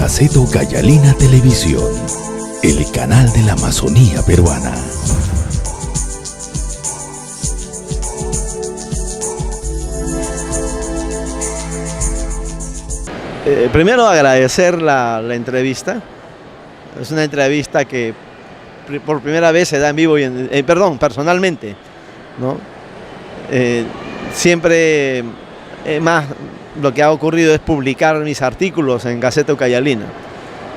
Gaceto Cayalina Televisión, el canal de la Amazonía peruana. Primero agradecer la entrevista. Es una entrevista que por primera vez se da en vivo, personalmente, ¿no? Siempre más lo que ha ocurrido es publicar mis artículos en Gaceto Cayalina.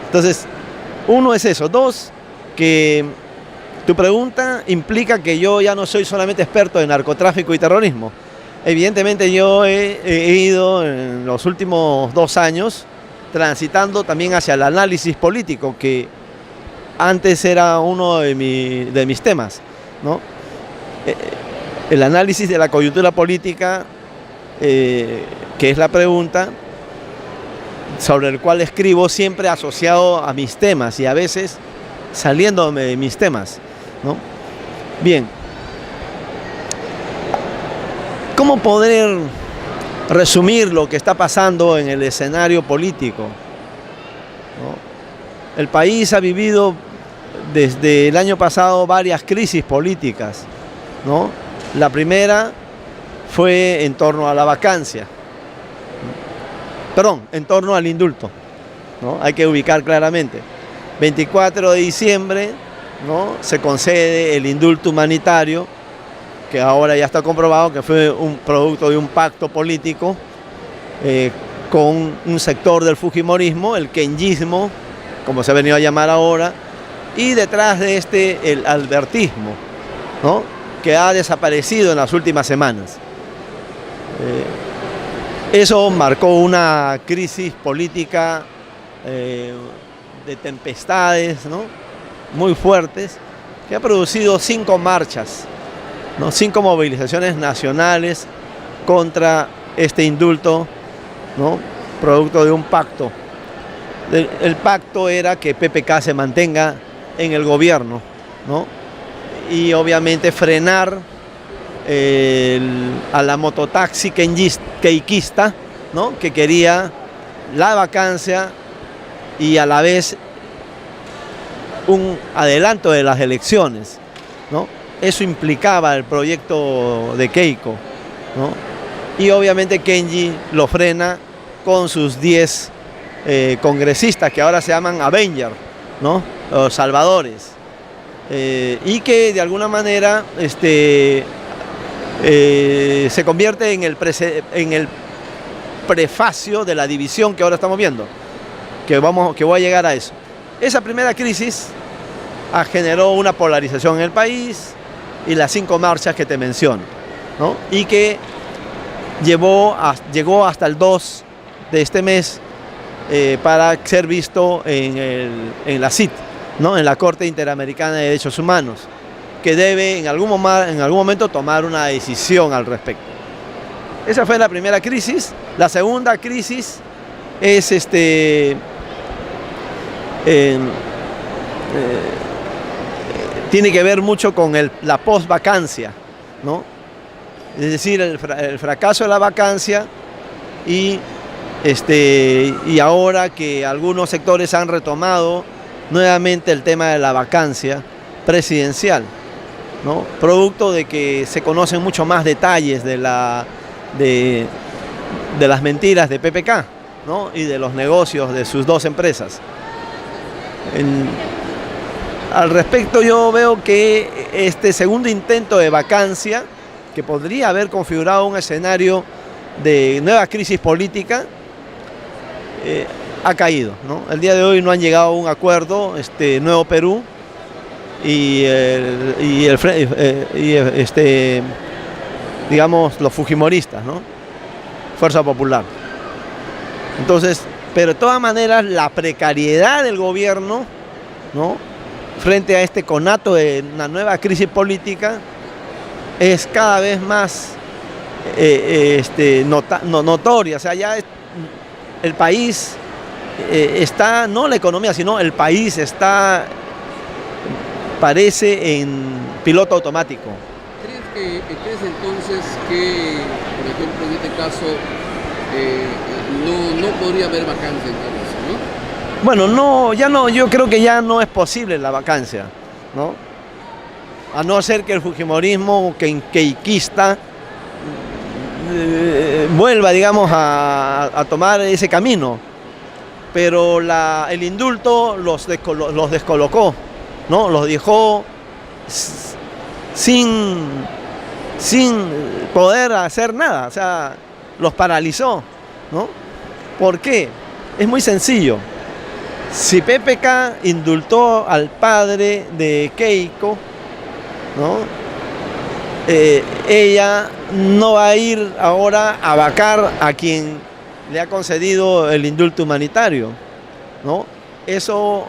Entonces, uno es eso. Dos, que tu pregunta implica que yo ya no soy solamente experto en narcotráfico y terrorismo. Evidentemente yo he ido en los últimos 2 años transitando también hacia el análisis político, que antes era uno de mis temas, ¿no? El análisis de la coyuntura política, que es la pregunta sobre el cual escribo, siempre asociado a mis temas y a veces saliéndome de mis temas, ¿no? Bien, ¿cómo poder resumir lo que está pasando en el escenario político, ¿no? El país ha vivido desde el año pasado varias crisis políticas, ¿no? La primera fue en torno a la vacancia, en torno al indulto, ¿no? Hay que ubicar claramente. 24 de diciembre, ¿no?, se concede el indulto humanitario, que ahora ya está comprobado que fue un producto de un pacto político con un sector del fujimorismo, el kenyismo, como se ha venido a llamar ahora, y detrás de el albertismo, ¿no?, que ha desaparecido en las últimas semanas. Eso marcó una crisis política de tempestades, ¿no?, muy fuertes, que ha producido 5 marchas, ¿no?, 5 movilizaciones nacionales contra este indulto, ¿no?, producto de un pacto. El pacto era que PPK se mantenga en el gobierno, ¿no?, y obviamente frenar a la mototaxi queiquista, ¿no?, que quería la vacancia y a la vez un adelanto de las elecciones, ¿no? Eso implicaba el proyecto de Keiko, ¿no? Y obviamente Kenji lo frena con sus 10 congresistas, que ahora se llaman Avengers, ¿no?, los salvadores, y que de alguna manera se convierte en el prefacio de la división que ahora estamos viendo, que voy a llegar a eso. Esa primera crisis generó una polarización en el país y las 5 marchas que te menciono, ¿no?, y que llegó hasta el 2 de este mes para ser visto en la CIT, ¿no?, en la Corte Interamericana de Derechos Humanos, que debe en algún momento tomar una decisión al respecto. Esa fue la primera crisis. La segunda crisis es tiene que ver mucho con la post-vacancia, ¿no? Es decir, el fracaso de la vacancia y ahora que algunos sectores han retomado nuevamente el tema de la vacancia presidencial, ¿no?, producto de que se conocen mucho más detalles de las mentiras de PPK, ¿no?, y de los negocios de sus 2 empresas. Al respecto, yo veo que este segundo intento de vacancia, que podría haber configurado un escenario de nueva crisis política, ha caído, ¿no? El día de hoy no han llegado a un acuerdo Nuevo Perú digamos, los fujimoristas, ¿no?, Fuerza Popular. Entonces, pero de todas maneras, la precariedad del gobierno, ¿no?, frente a este conato de una nueva crisis política es cada vez más notoria. O sea, ya el país está, no la economía, sino el país parece en piloto automático. ¿Crees entonces que, por ejemplo, en este caso, no podría haber vacancia en tal caso, ¿no? Bueno, no, ya no, yo creo que ya no es posible la vacancia, ¿no? A no ser que el fujimorismo keikista vuelva, digamos, a tomar ese camino. Pero el indulto los descolocó, ¿no? Los dejó sin poder hacer nada, o sea, los paralizó, ¿no? ¿Por qué? Es muy sencillo. Si PPK indultó al padre de Keiko, ¿no? Ella no va a ir ahora a vacar a quien le ha concedido el indulto humanitario, ¿no? Eso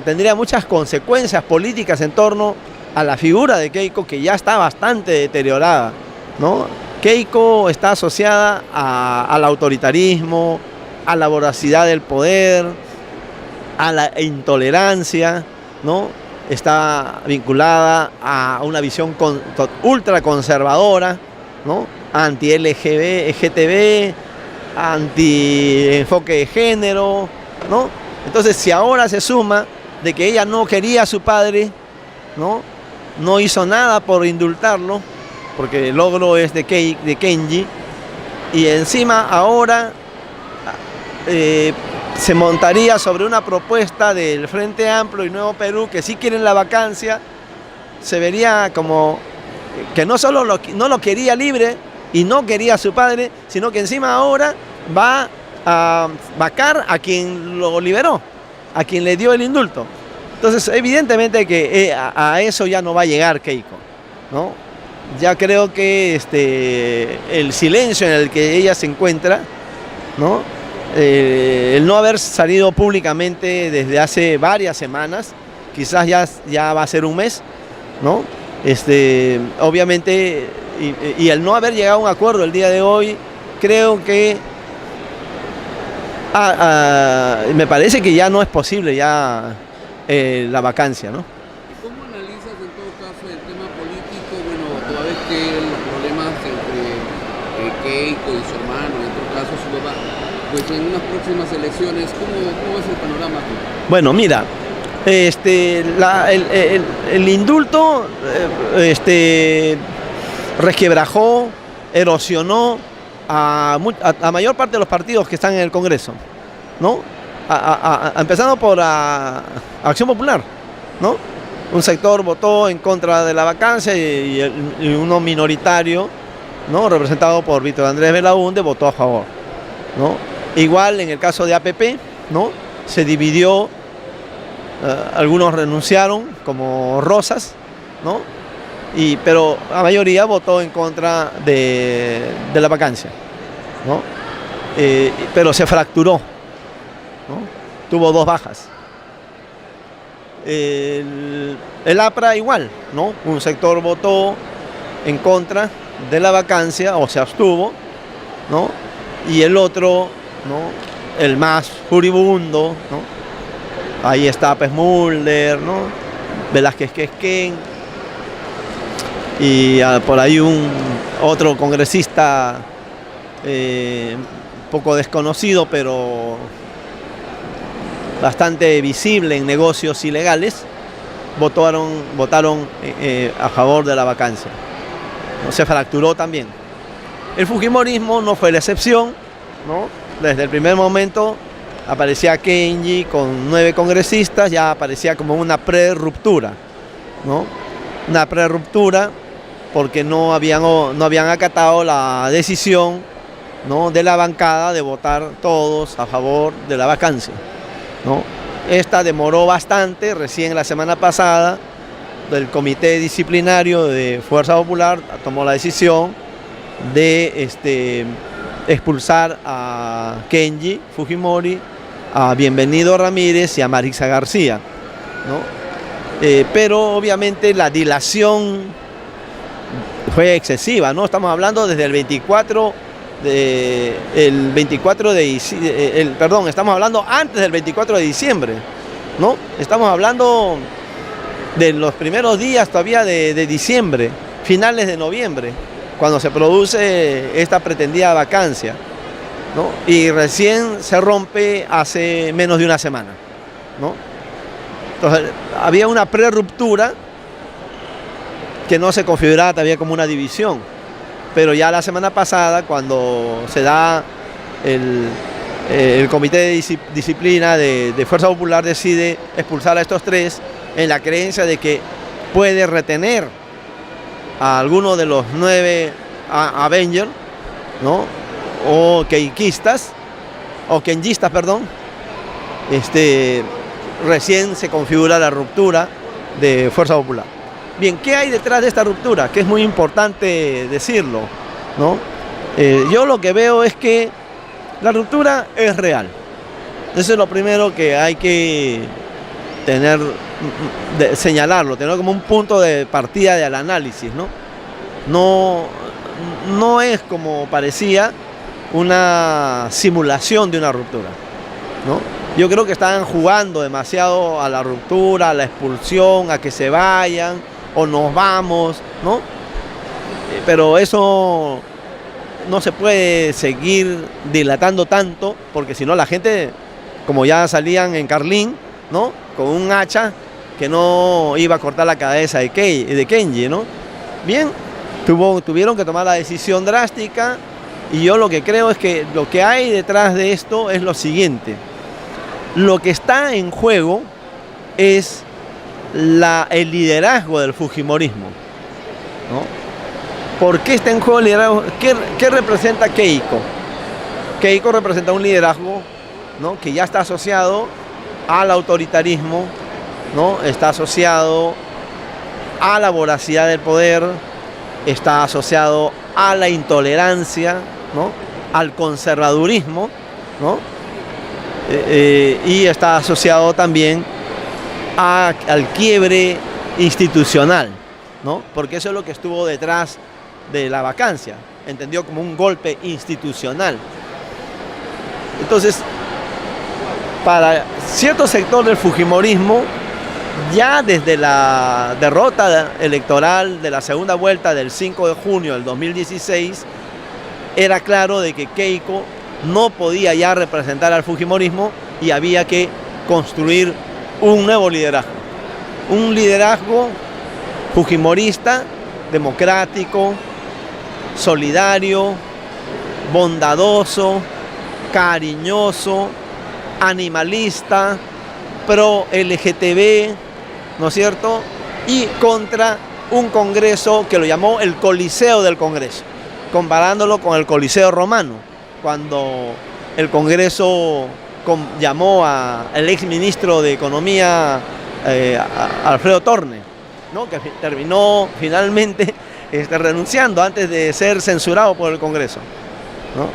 tendría muchas consecuencias políticas en torno a la figura de Keiko, que ya está bastante deteriorada, ¿no? Keiko está asociada al autoritarismo, a la voracidad del poder, a la intolerancia, ¿no? Está vinculada a una visión ultra conservadora, ¿no? Anti-LGTB, anti-enfoque de género, ¿no? Entonces, si ahora se suma de que ella no quería a su padre, ¿no? No hizo nada por indultarlo, porque el logro es de Kenji, y encima ahora se montaría sobre una propuesta del Frente Amplio y Nuevo Perú, que sí quieren la vacancia, se vería como que no solo no lo quería libre y no quería a su padre, sino que encima ahora va a vacar a quien lo liberó, a quien le dio el indulto. Entonces, evidentemente que a eso ya no va a llegar Keiko, ¿no? Ya creo que el silencio en el que ella se encuentra, ¿no? El no haber salido públicamente desde hace varias semanas, quizás ya va a ser un mes, ¿no? Obviamente, y el no haber llegado a un acuerdo el día de hoy, creo que me parece que ya no es posible ya la vacancia, ¿no? ¿Cómo analizas en todo caso el tema político? Bueno, toda vez que los problemas entre Keiko y su hermano, en otro caso su papá, pues en unas próximas elecciones, ¿cómo es el panorama? Bueno, mira, el indulto resquebrajó, erosionó a mayor parte de los partidos que están en el Congreso, ¿no? Empezando por Acción Popular, ¿no? Un sector votó en contra de la vacancia y uno minoritario, ¿no? Representado por Víctor Andrés Belaúnde, votó a favor, ¿no? Igual en el caso de APP, ¿no? Se dividió, algunos renunciaron, como Rosas, ¿no? Pero la mayoría votó en contra de la vacancia, ¿no? Pero se fracturó, ¿no? Tuvo 2 bajas. El APRA igual, ¿no? Un sector votó en contra de la vacancia o se abstuvo, ¿no? Y el otro, ¿no? El más furibundo, ¿no? Ahí está Pez Mulder, ¿no? Velázquez Quesquén, y por ahí otro congresista poco desconocido, pero bastante visible en negocios ilegales, votaron a favor de la vacancia. Se fracturó también. El fujimorismo no fue la excepción, ¿no? Desde el primer momento aparecía Kenji con 9 congresistas, ya aparecía como una prerruptura, ¿no? Una prerruptura porque no habían acatado la decisión, ¿no? De la bancada de votar todos a favor de la vacancia, ¿no? Esta demoró bastante, recién la semana pasada el comité disciplinario de Fuerza Popular tomó la decisión de expulsar a Kenji Fujimori, a Bienvenido Ramírez y a Maritza García, ¿no? Pero obviamente la dilación fue excesiva, ¿no? Estamos hablando desde el 24 estamos hablando antes del 24 de diciembre, ¿no? Estamos hablando de los primeros días todavía de diciembre, finales de noviembre, cuando se produce esta pretendida vacancia, ¿no? Y recién se rompe hace menos de una semana, ¿no? Entonces, había una prerruptura que no se configuraba todavía como una división, pero ya la semana pasada, cuando se da el Comité de Disciplina de Fuerza Popular, decide expulsar a estos tres en la creencia de que puede retener a alguno de los 9 Avengers, ¿no? O keikistas, o kenyistas, perdón. Recién se configura la ruptura de Fuerza Popular. Bien, ¿qué hay detrás de esta ruptura? Que es muy importante decirlo, ¿no? Yo lo que veo es que la ruptura es real. Eso es lo primero que hay que señalarlo, tener como un punto de partida del análisis, ¿no? No es como parecía una simulación de una ruptura, ¿no? Yo creo que están jugando demasiado a la ruptura, a la expulsión, a que se vayan o nos vamos, ¿no? Pero eso no se puede seguir dilatando tanto, porque si no la gente, como ya salían en Carlín, ¿no? Con un hacha que no iba a cortar la cabeza de Kenji, ¿no? Bien, tuvieron que tomar la decisión drástica, y yo lo que creo es que lo que hay detrás de esto es lo siguiente. Lo que está en juego es el liderazgo del fujimorismo, ¿no? ¿Por qué está en juego el liderazgo? ¿Qué representa Keiko? Keiko representa un liderazgo, ¿no? Que ya está asociado al autoritarismo, ¿no? Está asociado a la voracidad del poder, está asociado a la intolerancia, ¿no? Al conservadurismo, ¿no? Y está asociado también al quiebre institucional, ¿no? Porque eso es lo que estuvo detrás de la vacancia, entendió como un golpe institucional. Entonces, para cierto sector del fujimorismo, ya desde la derrota electoral de la segunda vuelta del 5 de junio del 2016, era claro de que Keiko no podía ya representar al fujimorismo y había que construir un nuevo liderazgo. Un liderazgo fujimorista, democrático, solidario, bondadoso, cariñoso, animalista, pro LGTB, ¿no es cierto? Y contra un Congreso que lo llamó el Coliseo del Congreso, comparándolo con el Coliseo romano, cuando el Congreso llamó al exministro de Economía, Alfredo Torne, ¿no? Que terminó finalmente renunciando antes de ser censurado por el Congreso, ¿no?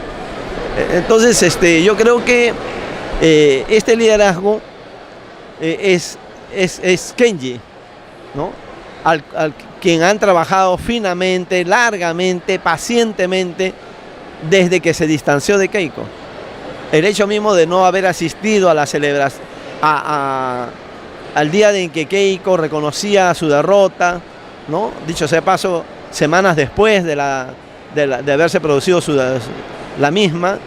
Entonces, yo creo que este liderazgo es Kenji, ¿no? Al quien han trabajado finamente, largamente, pacientemente, desde que se distanció de Keiko. El hecho mismo de no haber asistido a la celebración, al día en que Keiko reconocía su derrota, ¿no? Dicho sea de paso, semanas después de haberse producido la misma,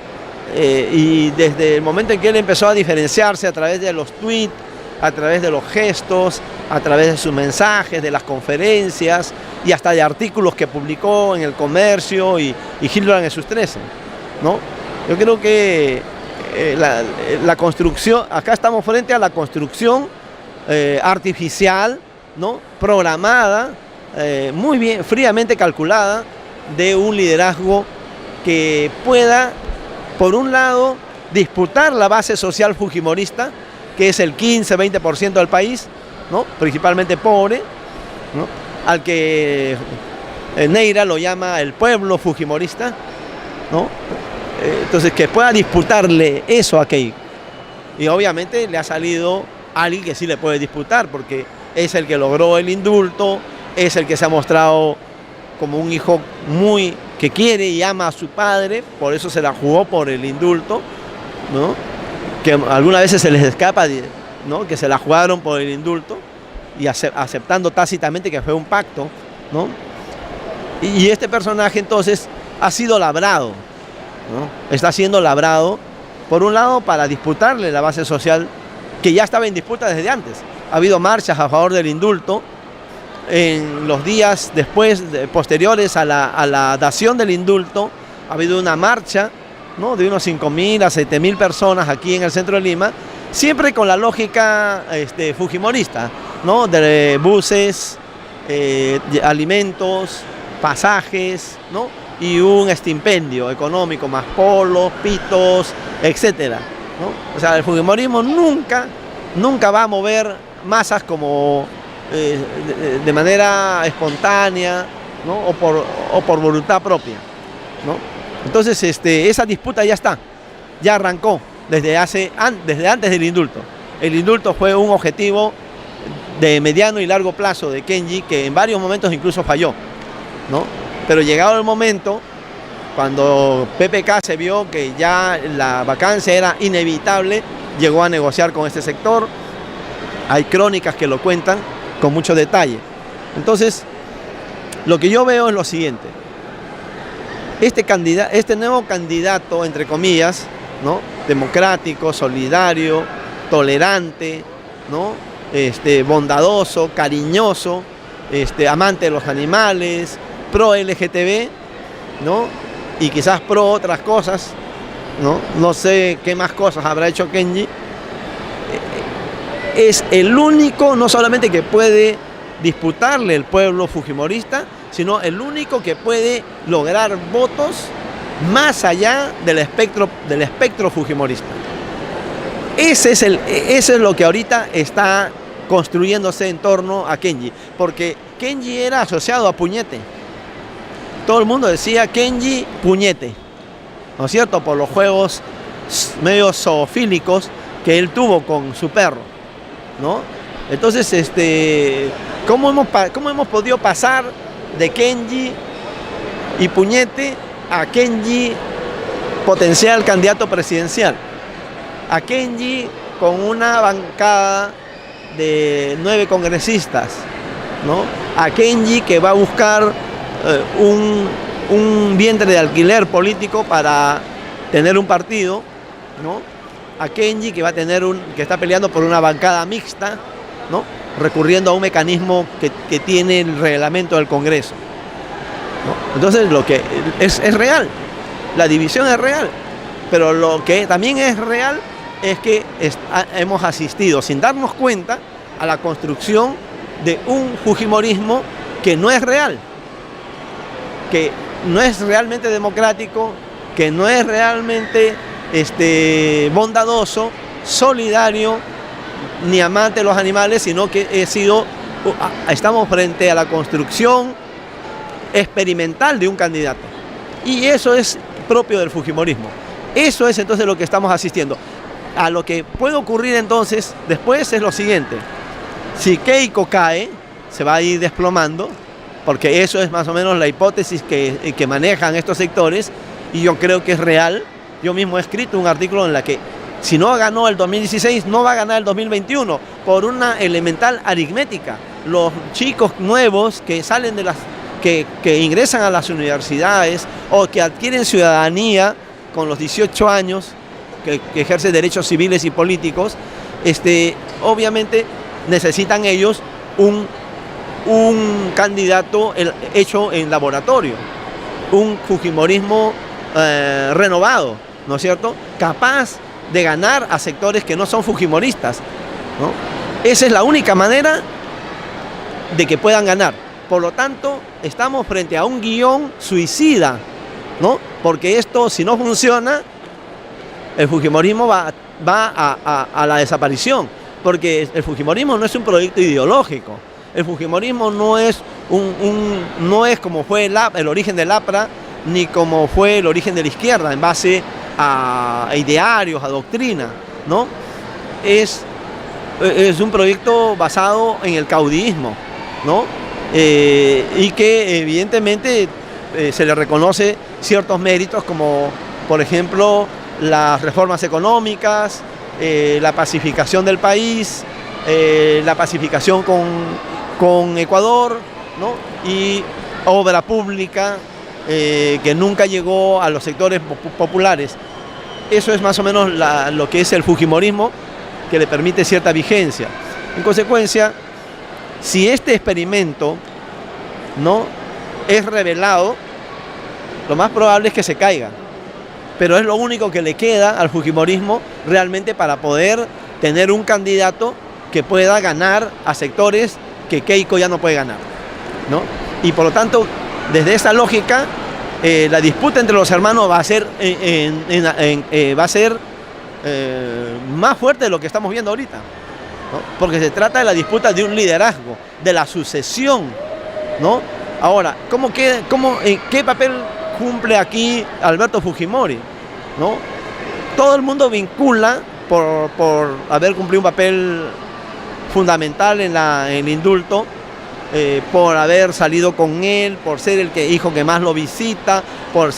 y desde el momento en que él empezó a diferenciarse a través de los tweets, a través de los gestos, a través de sus mensajes, de las conferencias y hasta de artículos que publicó en El Comercio y Hildebrand en sus 13, ¿no? Yo creo que la construcción, acá estamos frente a la construcción artificial, ¿no? Programada, muy bien, fríamente calculada, de un liderazgo que pueda, por un lado, disputar la base social fujimorista, que es el 15-20% del país, ¿no? Principalmente pobre, ¿no? Al que Neira lo llama el pueblo fujimorista, ¿no? Entonces, que pueda disputarle eso a Keiko. Y obviamente le ha salido alguien que sí le puede disputar, porque es el que logró el indulto, es el que se ha mostrado como un hijo que quiere y ama a su padre, por eso se la jugó por el indulto, ¿no? Que algunas veces se les escapa, ¿no? Que se la jugaron por el indulto y aceptando tácitamente que fue un pacto, ¿no? Y este personaje entonces ha sido labrado, ¿no? Está siendo labrado, por un lado, para disputarle la base social que ya estaba en disputa desde antes. Ha habido marchas a favor del indulto. En los días posteriores a la dación del indulto, ha habido una marcha, ¿no?, de unos 5.000 a 7.000 personas aquí en el centro de Lima, siempre con la lógica fujimorista, ¿no?, de buses, alimentos, pasajes, ¿no?, y un estipendio económico, más polos, pitos, etcétera, ¿no? O sea, el fujimorismo nunca va a mover masas como de manera espontánea, ¿no?, o por voluntad propia, ¿no? Entonces esa disputa ya arrancó desde antes del indulto. El indulto fue un objetivo de mediano y largo plazo de Kenji, que en varios momentos incluso falló, ¿no? Pero llegado el momento, cuando PPK se vio que ya la vacancia era inevitable, llegó a negociar con este sector. Hay crónicas que lo cuentan con mucho detalle. Entonces, lo que yo veo es lo siguiente. Este nuevo candidato, entre comillas, ¿no?, democrático, solidario, tolerante, ¿no?, bondadoso, cariñoso, amante de los animales, pro LGTB, ¿no?, y quizás pro otras cosas, ¿no? No sé qué más cosas habrá hecho Kenji. Es el único, no solamente que puede disputarle el pueblo fujimorista, sino el único que puede lograr votos más allá del espectro fujimorista. Eso es lo que ahorita está construyéndose en torno a Kenji, porque Kenji era asociado a Puñete. Todo el mundo decía Kenji Puñete, ¿no es cierto?, por los juegos medio zoofílicos que él tuvo con su perro, ¿no? Entonces, ¿cómo hemos podido pasar de Kenji y Puñete a Kenji potencial candidato presidencial? A Kenji con una bancada de 9 congresistas, ¿no? A Kenji que va a buscar un vientre de alquiler político para tener un partido, ¿no? A Kenji que que está peleando por una bancada mixta, ¿no?, recurriendo a un mecanismo que tiene el reglamento del Congreso, ¿no? Entonces, lo que es real, la división es real, pero lo que también es real es que hemos asistido, sin darnos cuenta, a la construcción de un fujimorismo que no es real, que no es realmente democrático, que no es realmente bondadoso, solidario, ni amante de los animales, sino que estamos frente a la construcción experimental de un candidato. Y eso es propio del fujimorismo. Eso es entonces lo que estamos asistiendo. A lo que puede ocurrir entonces después es lo siguiente. Si Keiko cae, se va a ir desplomando, porque eso es más o menos la hipótesis que manejan estos sectores, y yo creo que es real. Yo mismo he escrito un artículo en la que si no ganó el 2016, no va a ganar el 2021, por una elemental aritmética. Los chicos nuevos que salen que ingresan a las universidades o que adquieren ciudadanía con los 18 años, que ejercen derechos civiles y políticos, obviamente necesitan ellos un candidato hecho en laboratorio, un fujimorismo renovado, ¿no es cierto?, capaz de ganar a sectores que no son fujimoristas, ¿no? Esa es la única manera de que puedan ganar. Por lo tanto, estamos frente a un guión suicida, ¿no? Porque esto, si no funciona, el fujimorismo va a la desaparición, porque el fujimorismo no es un proyecto ideológico. El fujimorismo no es como fue el origen del APRA, ni como fue el origen de la izquierda, en base a idearios, a doctrina, ¿no? Es un proyecto basado en el caudillismo, ¿no? Y que evidentemente se le reconoce ciertos méritos, como por ejemplo las reformas económicas, la pacificación del país, la pacificación con Ecuador, ¿no?, y obra pública, que nunca llegó a los sectores populares. Eso es más o menos lo que es el fujimorismo, que le permite cierta vigencia. En consecuencia, si este experimento no es revelado, lo más probable es que se caiga. Pero es lo único que le queda al fujimorismo realmente para poder tener un candidato que pueda ganar a sectores que Keiko ya no puede ganar, ¿no? Y por lo tanto, desde esa lógica, la disputa entre los hermanos va a ser, más fuerte de lo que estamos viendo ahorita, ¿no? Porque se trata de la disputa de un liderazgo, de la sucesión, ¿no? Ahora, ¿qué papel cumple aquí Alberto Fujimori, ¿no? Todo el mundo vincula por haber cumplido un papel fundamental en el indulto, por haber salido con él, por ser el hijo que más lo visita, por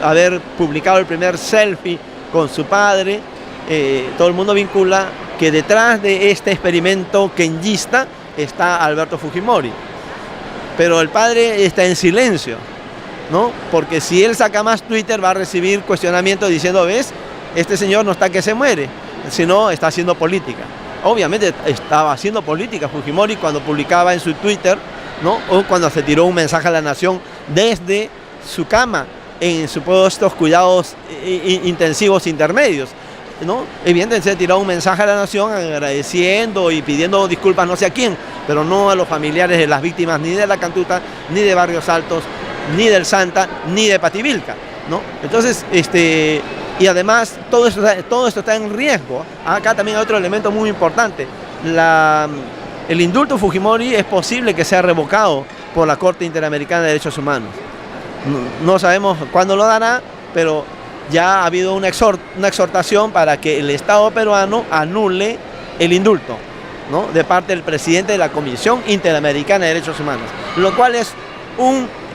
haber publicado el primer selfie con su padre. Todo el mundo vincula que detrás de este experimento kenjista está Alberto Fujimori. Pero el padre está en silencio, ¿no? Porque si él saca más Twitter va a recibir cuestionamientos diciendo, ¿ves? Este señor no está que se muere, sino está haciendo política. Obviamente estaba haciendo política Fujimori cuando publicaba en su Twitter, ¿no? O cuando se tiró un mensaje a la nación desde su cama en supuestos cuidados intensivos intermedios, ¿no? Evidentemente se tiró un mensaje a la nación agradeciendo y pidiendo disculpas no sé a quién, pero no a los familiares de las víctimas ni de La Cantuta, ni de Barrios Altos, ni del Santa, ni de Pativilca, ¿no? Entonces, y además todo esto está en riesgo. Acá también hay otro elemento muy importante. El indulto Fujimori es posible que sea revocado por la Corte Interamericana de Derechos Humanos. No sabemos cuándo lo dará, pero ya ha habido una exhortación para que el Estado peruano anule el indulto, ¿no? De parte del presidente de la Comisión Interamericana de Derechos Humanos, lo cual es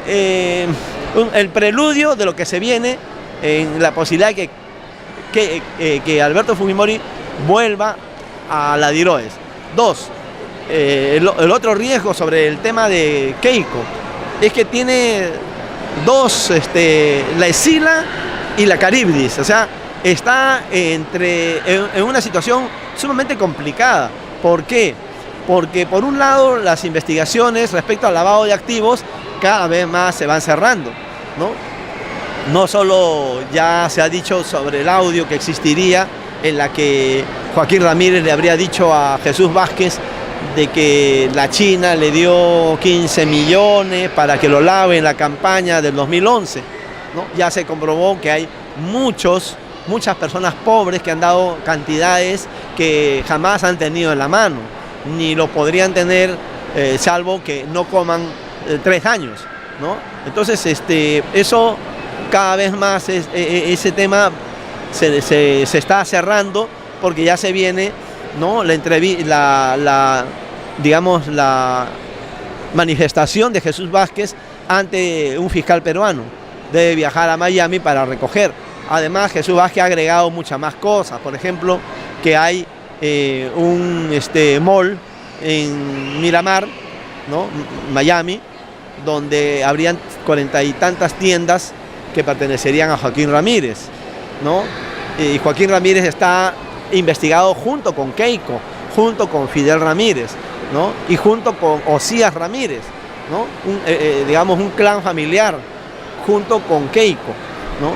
el preludio de lo que se viene en la posibilidad de que Alberto Fujimori vuelva a la Diroes. Dos, el otro riesgo sobre el tema de Keiko es que tiene dos, la Escila y la Caribdis, o sea, está en una situación sumamente complicada. ¿Por qué? Porque por un lado las investigaciones respecto al lavado de activos cada vez más se van cerrando, ¿no? No solo ya se ha dicho sobre el audio que existiría en la que Joaquín Ramírez le habría dicho a Jesús Vázquez de que la China le dio 15 millones para que lo lave en la campaña del 2011, ¿no? Ya se comprobó que hay muchas personas pobres que han dado cantidades que jamás han tenido en la mano, ni lo podrían tener salvo que no coman 3 años, ¿no? Entonces, eso cada vez más ese tema se está cerrando porque ya se viene, ¿no? la manifestación de Jesús Vázquez ante un fiscal peruano. Debe viajar a Miami para recoger. Además, Jesús Vázquez ha agregado muchas más cosas. Por ejemplo, que hay un mall en Miramar, ¿no? Miami, donde habrían 40 y tantas tiendas que pertenecerían a Joaquín Ramírez, ¿no? Y Joaquín Ramírez está investigado junto con Keiko, junto con Fidel Ramírez, ¿no? Y junto con Osías Ramírez, ¿no? Un clan familiar junto con Keiko, ¿no?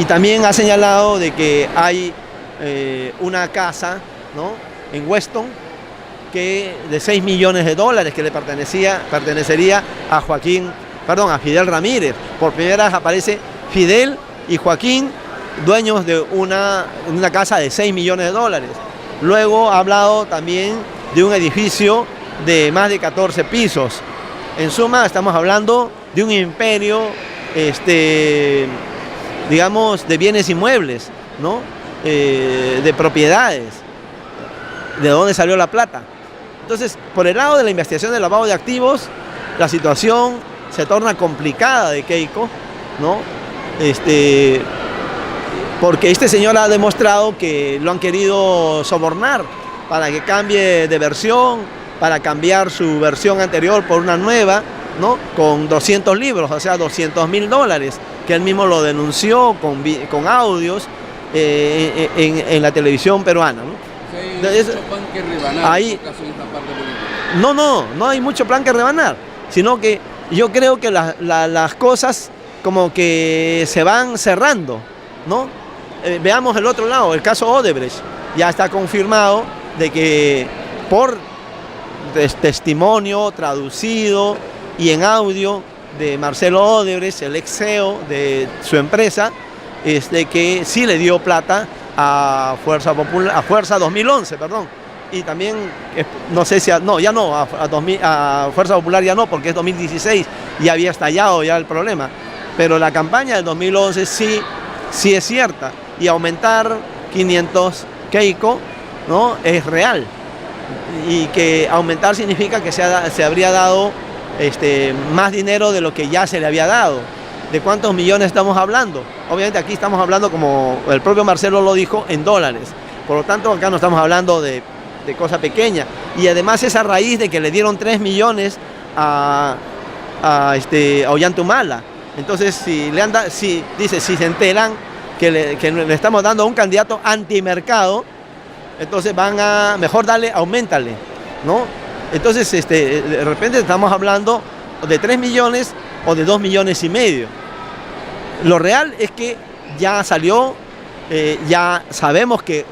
Y también ha señalado de que hay una casa, ¿no? En Weston de 6 millones de dólares que le pertenecería a Fidel Ramírez. Por primera vez aparece Fidel y Joaquín, dueños de una casa de 6 millones de dólares. Luego ha hablado también de un edificio de más de 14 pisos. En suma, estamos hablando de un imperio, digamos, de bienes inmuebles, ¿no? De propiedades. ¿De dónde salió la plata? Entonces, por el lado de la investigación del lavado de activos, la situación se torna complicada de Keiko, ¿no? Porque este señor ha demostrado que lo han querido sobornar para que cambie de versión, para cambiar su versión anterior por una nueva, ¿no? Con 200 libros, o sea, $200.000, que él mismo lo denunció con audios en la televisión peruana, ¿no? Sí, hay mucho pan que rebanar ahí, en caso de esta parte política. no hay mucho plan que rebanar, sino que yo creo que las cosas como que se van cerrando, ¿no? Veamos el otro lado, el caso Odebrecht. Ya está confirmado de que por testimonio traducido y en audio de Marcelo Odebrecht, el ex CEO de su empresa, que sí le dio plata a Fuerza Popular, a Fuerza 2011, perdón. Y también, no sé si, a Fuerza Popular ya no, porque es 2016, ya había estallado ya el problema. Pero la campaña del 2011 sí es cierta. Y aumentar 500 Keiko, ¿no? Es real. Y que aumentar significa que se habría dado más dinero de lo que ya se le había dado. ¿De cuántos millones estamos hablando? Obviamente aquí estamos hablando, como el propio Marcelo lo dijo, en dólares. Por lo tanto, acá no estamos hablando de cosa pequeña. Y además esa raíz de que le dieron 3 millones a Ollantumala. Entonces, si se enteran que le estamos dando a un candidato antimercado, entonces mejor auméntale, ¿no? Entonces, de repente estamos hablando de 3 millones o de 2,5 millones. Lo real es que ya salió, ya sabemos que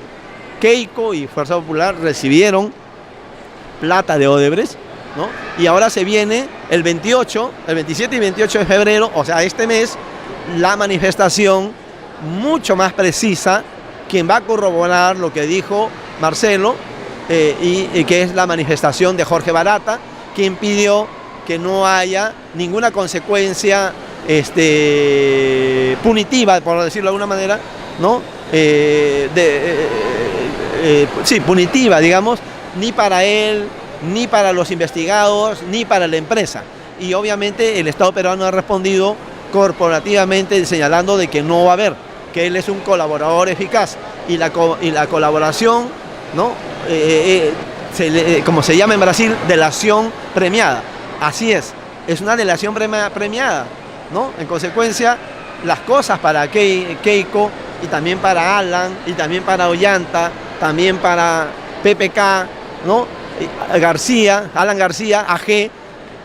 Keiko y Fuerza Popular recibieron plata de Odebrecht, ¿no? Y ahora se viene el 27 y 28 de febrero, o sea, este mes, la manifestación mucho más precisa, quien va a corroborar lo que dijo Marcelo, y que es la manifestación de Jorge Barata, quien pidió que no haya ninguna consecuencia punitiva, por decirlo de alguna manera, ¿no? Punitiva, digamos, ni para él, ni para los investigados, ni para la empresa. Y obviamente el Estado peruano ha respondido corporativamente señalando de que no va a haber, que él es un colaborador eficaz. Y la colaboración, ¿no? Como se llama en Brasil, delación premiada. Así es una delación premiada, ¿no? En consecuencia, las cosas para Keiko y también para Alan y también para Ollanta, también para PPK, ¿no? Alan García, AG,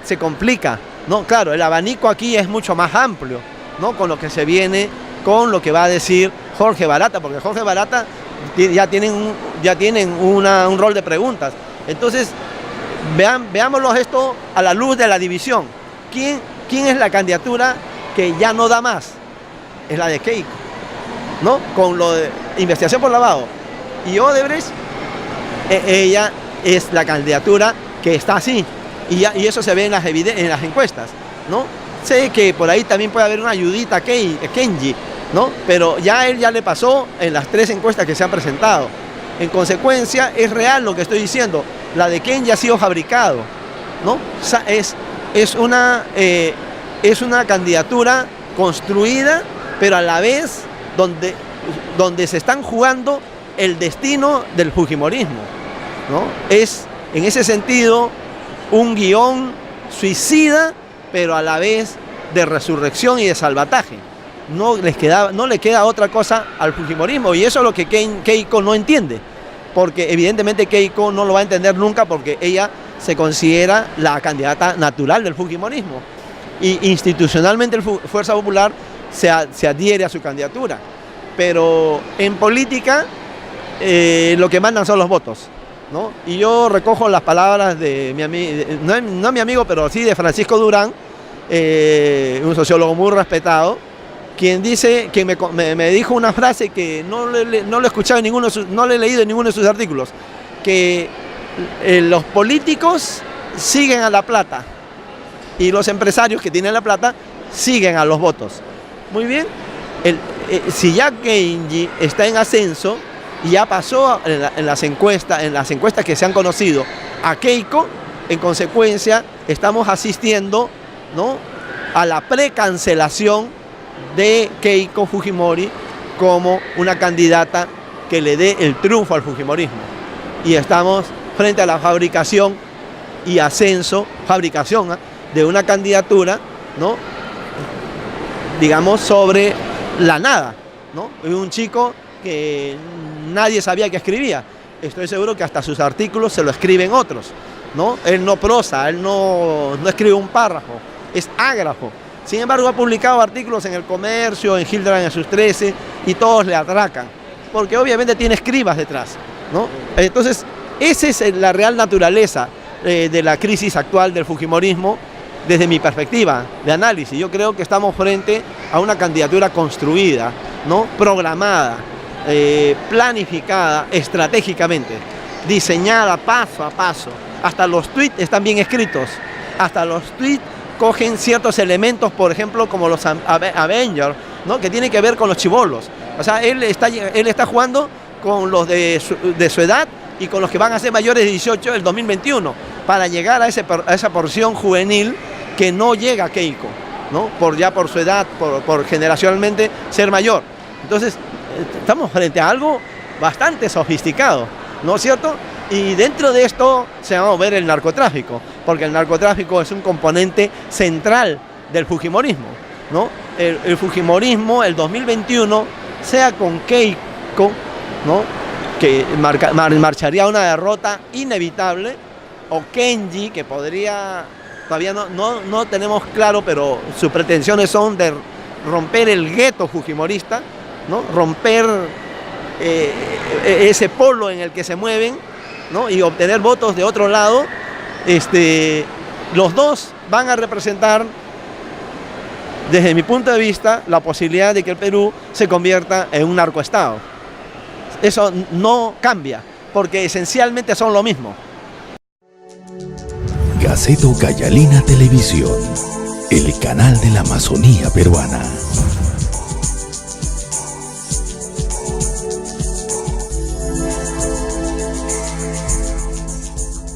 se complica, ¿no? Claro, el abanico aquí es mucho más amplio, ¿no? Con lo que se viene, con lo que va a decir Jorge Barata, porque Jorge Barata ya tienen un rol de preguntas. Entonces, veámoslo esto a la luz de la división. ¿Quién es la candidatura que ya no da más? Es la de Keiko, ¿no? Con lo de investigación por lavado. Y Odebrecht, ella es la candidatura que está así. Y eso se ve en las encuestas, ¿no? Sé que por ahí también puede haber una ayudita a Kenji, ¿no? Pero ya él ya le pasó en las 3 encuestas que se han presentado. En consecuencia, es real lo que estoy diciendo. La de Kenji ha sido fabricado, ¿no? Es una candidatura construida, pero a la vez donde se están jugando el destino del fujimorismo, ¿no? Es, en ese sentido, un guión suicida, pero a la vez de resurrección y de salvataje. No le queda otra cosa al fujimorismo, y eso es lo que Keiko no entiende, porque evidentemente Keiko no lo va a entender nunca, porque ella se considera la candidata natural del fujimorismo, y institucionalmente Fuerza Popular se adhiere a su candidatura. Pero en política lo que mandan son los votos, ¿no? Y yo recojo las palabras de mi amigo, no mi amigo, pero sí de Francisco Durán, un sociólogo muy respetado, quien me dijo una frase que no lo he escuchado no lo he leído en ninguno de sus artículos, que los políticos siguen a la plata y los empresarios que tienen la plata siguen a los votos. Muy bien, si ya Kenji está en ascenso y ya pasó en las encuestas que se han conocido a Keiko, en consecuencia estamos asistiendo, ¿no?, a la precancelación de Keiko Fujimori como una candidata que le dé el triunfo al fujimorismo. Y estamos frente a la fabricación y ascenso de una candidatura, ¿no? Digamos, sobre la nada, ¿no? Un chico que nadie sabía que escribía. Estoy seguro que hasta sus artículos se lo escriben otros, ¿no? Él no prosa, él no escribe un párrafo, es ágrafo. Sin embargo, ha publicado artículos en El Comercio, en Hildebrand en sus 13, y todos le atracan, porque obviamente tiene escribas detrás, ¿no? Entonces, esa es la real naturaleza de la crisis actual del fujimorismo, desde mi perspectiva de análisis. Yo creo que estamos frente a una candidatura construida, ¿no? Programada, planificada estratégicamente, diseñada paso a paso. Hasta los tweets están bien escritos, hasta los tweets cogen ciertos elementos, por ejemplo, como los Avengers, ¿no? Que tienen que ver con los chibolos. O sea, él está jugando con los de su edad y con los que van a ser mayores de 18 el 2021, para llegar a esa porción juvenil que no llega a Keiko, ¿no? Por su edad, por generacionalmente ser mayor. Entonces, estamos frente a algo bastante sofisticado, ¿no es cierto? Y dentro de esto se va a mover el narcotráfico, porque el narcotráfico es un componente central del fujimorismo, ¿no? El fujimorismo, el 2021, sea con Keiko, ¿no? Que marcharía a una derrota inevitable, o Kenji, que podría, todavía no tenemos claro, pero sus pretensiones son de romper el gueto fujimorista, ¿no? Romper ese polo en el que se mueven, ¿no? Y obtener votos de otro lado. Los dos van a representar, desde mi punto de vista, la posibilidad de que el Perú se convierta en un narcoestado. Eso no cambia, porque esencialmente son lo mismo. Gaceta Ucayalina Televisión, el canal de la Amazonía peruana.